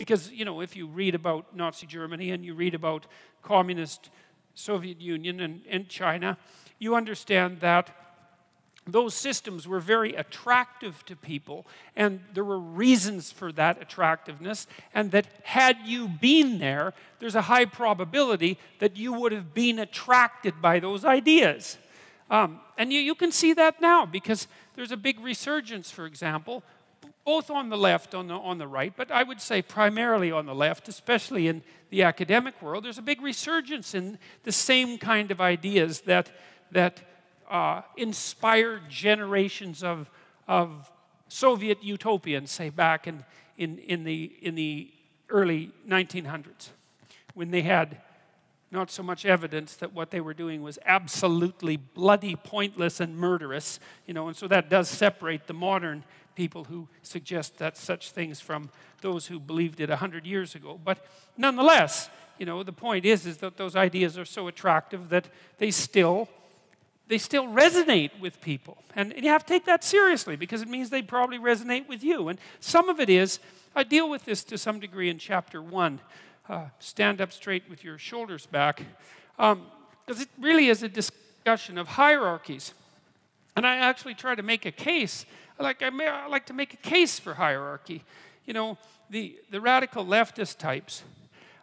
Because, you know, if you read about Nazi Germany and you read about communist Soviet Union and China, you understand that those systems were very attractive to people, and there were reasons for that attractiveness, and that had you been there, there's a high probability that you would have been attracted by those ideas. And you can see that now, because there's a big resurgence, for example, both on the left, on the right, but I would say primarily on the left, especially in the academic world. There's a big resurgence in the same kind of ideas that inspired generations of Soviet utopians, say back in the early 1900s, when they had not so much evidence that what they were doing was absolutely bloody, pointless, and murderous, you know, and so that does separate the modern people who suggest that such things from those who believed it 100 years ago. But nonetheless, you know, the point is that those ideas are so attractive that they still resonate with people. And you have to take that seriously, because it means they probably resonate with you. And some of it is, I deal with this to some degree in chapter 1. Stand up straight with your shoulders back. Because it really is a discussion of hierarchies. And I actually try to make a case. I like to make a case for hierarchy. You know, the radical leftist types,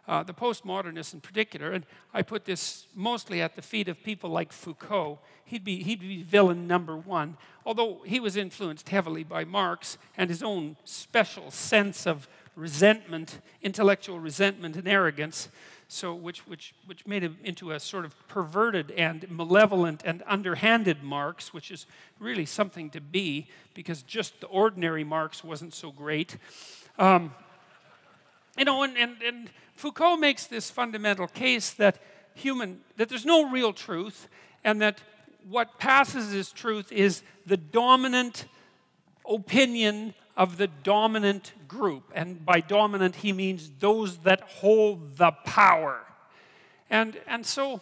the postmodernists in particular, and I put this mostly at the feet of people like Foucault. He'd be villain number one, although he was influenced heavily by Marx and his own special sense of resentment, intellectual resentment and arrogance, so which made him into a sort of perverted and malevolent and underhanded Marx, which is really something to be, because just the ordinary Marx wasn't so great. You know, and Foucault makes this fundamental case that there's no real truth, and that what passes as truth is the dominant opinion of the dominant group. And by dominant, he means those that hold the power. And so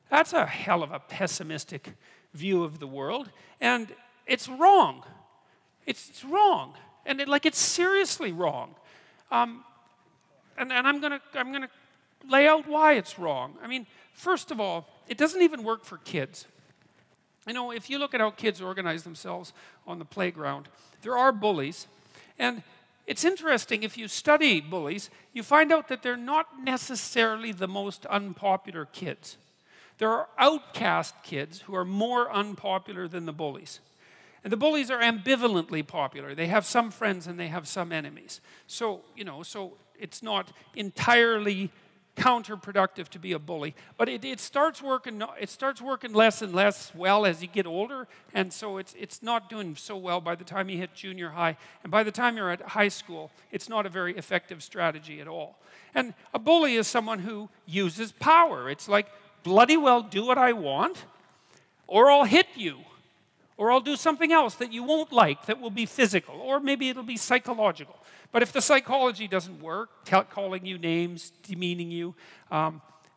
that's a hell of a pessimistic view of the world. And it's wrong. It's wrong. And it's seriously wrong. And I'm gonna lay out why it's wrong. I mean, first of all, it doesn't even work for kids. You know, if you look at how kids organize themselves on the playground, there are bullies. And it's interesting, if you study bullies, you find out that they're not necessarily the most unpopular kids. There are outcast kids who are more unpopular than the bullies. And the bullies are ambivalently popular. They have some friends and they have some enemies. So, you know, it's not entirely counterproductive to be a bully, but it starts working less and less well as you get older, and so it's not doing so well by the time you hit junior high, and by the time you're at high school, it's not a very effective strategy at all. And a bully is someone who uses power. It's like, bloody well do what I want, or I'll hit you, or I'll do something else that you won't like that will be physical, or maybe it'll be psychological. But if the psychology doesn't work, calling you names, demeaning you,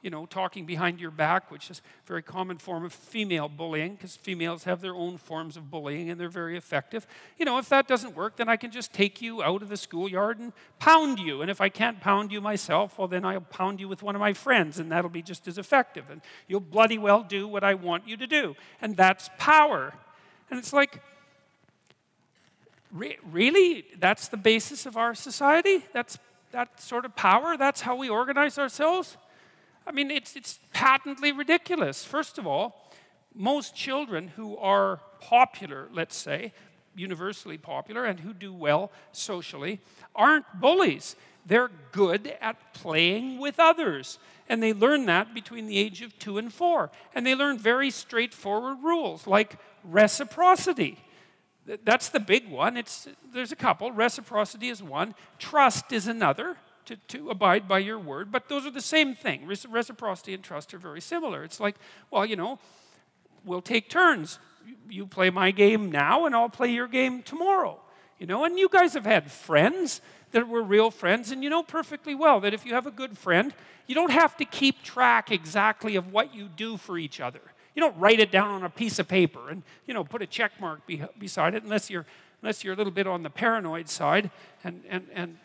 you know, talking behind your back, which is a very common form of female bullying, because females have their own forms of bullying and they're very effective. You know, if that doesn't work, then I can just take you out of the schoolyard and pound you. And if I can't pound you myself, well, then I'll pound you with one of my friends, and that'll be just as effective. And you'll bloody well do what I want you to do. And that's power. And it's like, really? That's the basis of our society? That sort of power? That's how we organize ourselves? I mean, it's patently ridiculous. First of all, most children who are popular, let's say, universally popular, and who do well socially, aren't bullies. They're good at playing with others. And they learn that between the age of 2 and 4. And they learn very straightforward rules, like reciprocity. That's the big one. There's a couple. Reciprocity is one. Trust is another, to abide by your word. But those are the same thing. Reciprocity and trust are very similar. It's like, well, you know, we'll take turns. You play my game now, and I'll play your game tomorrow. You know, and you guys have had friends that were real friends, and you know perfectly well that if you have a good friend, you don't have to keep track exactly of what you do for each other. You don't write it down on a piece of paper and, you know, put a check mark beside it unless you're unless you're a little bit on the paranoid side, and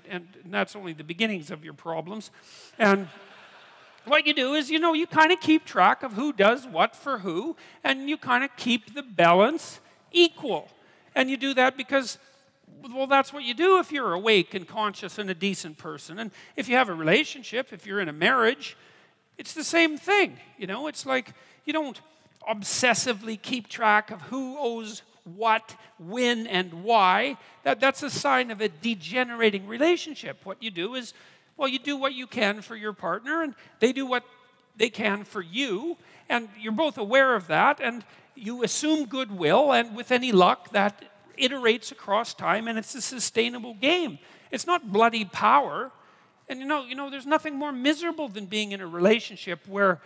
that's only the beginnings of your problems. And what you do is, you kind of keep track of who does what for who, and you kind of keep the balance equal. And you do that because, well, that's what you do if you're awake and conscious and a decent person. And if you have a relationship, if you're in a marriage, it's the same thing. It's like you don't obsessively keep track of who owes what, when, and why. That's a sign of a degenerating relationship. What you do is, well, you do what you can for your partner, and they do what they can for you, and you're both aware of that, and you assume goodwill, and with any luck, that iterates across time, and it's a sustainable game. It's not bloody power. And there's nothing more miserable than being in a relationship where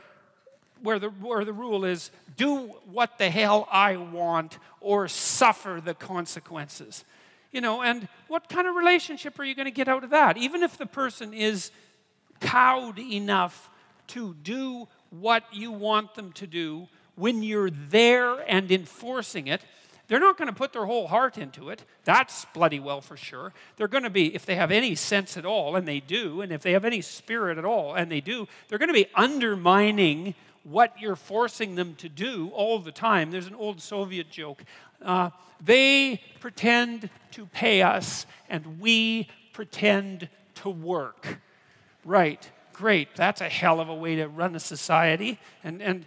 the rule is, do what the hell I want or suffer the consequences. And what kind of relationship are you going to get out of that? Even if the person is cowed enough to do what you want them to do when you're there and enforcing it, they're not going to put their whole heart into it. That's bloody well for sure. They're going to be, if they have any sense at all, and they do, and if they have any spirit at all, and they do, they're going to be undermining what you're forcing them to do all the time. There's an old Soviet joke. They pretend to pay us, and we pretend to work. Right, great. That's a hell of a way to run a society, and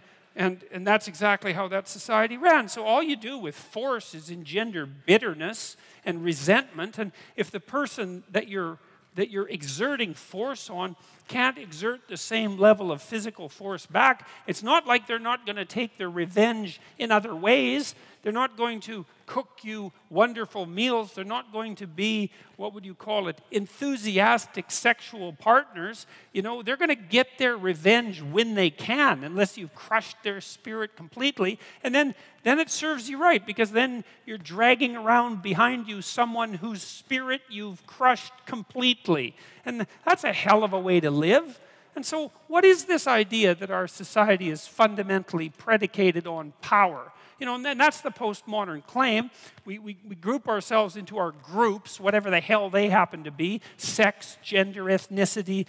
that's exactly how that society ran. So all you do with force is engender bitterness and resentment, and if the person that you're exerting force on can't exert the same level of physical force back, it's not like they're not going to take their revenge in other ways. They're not going to cook you wonderful meals. They're not going to be, what would you call it, enthusiastic sexual partners. They're going to get their revenge when they can, unless you've crushed their spirit completely. And then it serves you right, because then you're dragging around behind you someone whose spirit you've crushed completely. And that's a hell of a way to live. And so what is this idea that our society is fundamentally predicated on power? And then that's the postmodern claim. We group ourselves into our groups, whatever the hell they happen to be, sex, gender, ethnicity,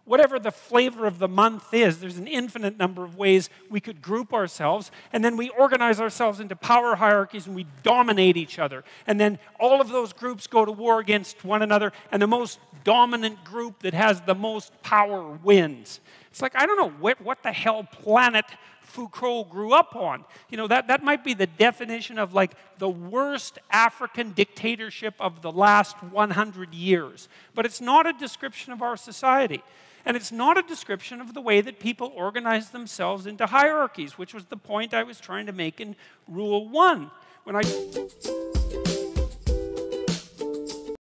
whatever the flavor of the month is. There's an infinite number of ways we could group ourselves, and then we organize ourselves into power hierarchies, and we dominate each other. And then all of those groups go to war against one another, and the most dominant group that has the most power wins. It's like, I don't know what the hell planet Foucault grew up on. That might be the definition of like the worst African dictatorship of the last 100 years. But it's not a description of our society. And it's not a description of the way that people organize themselves into hierarchies, which was the point I was trying to make in Rule 1. When I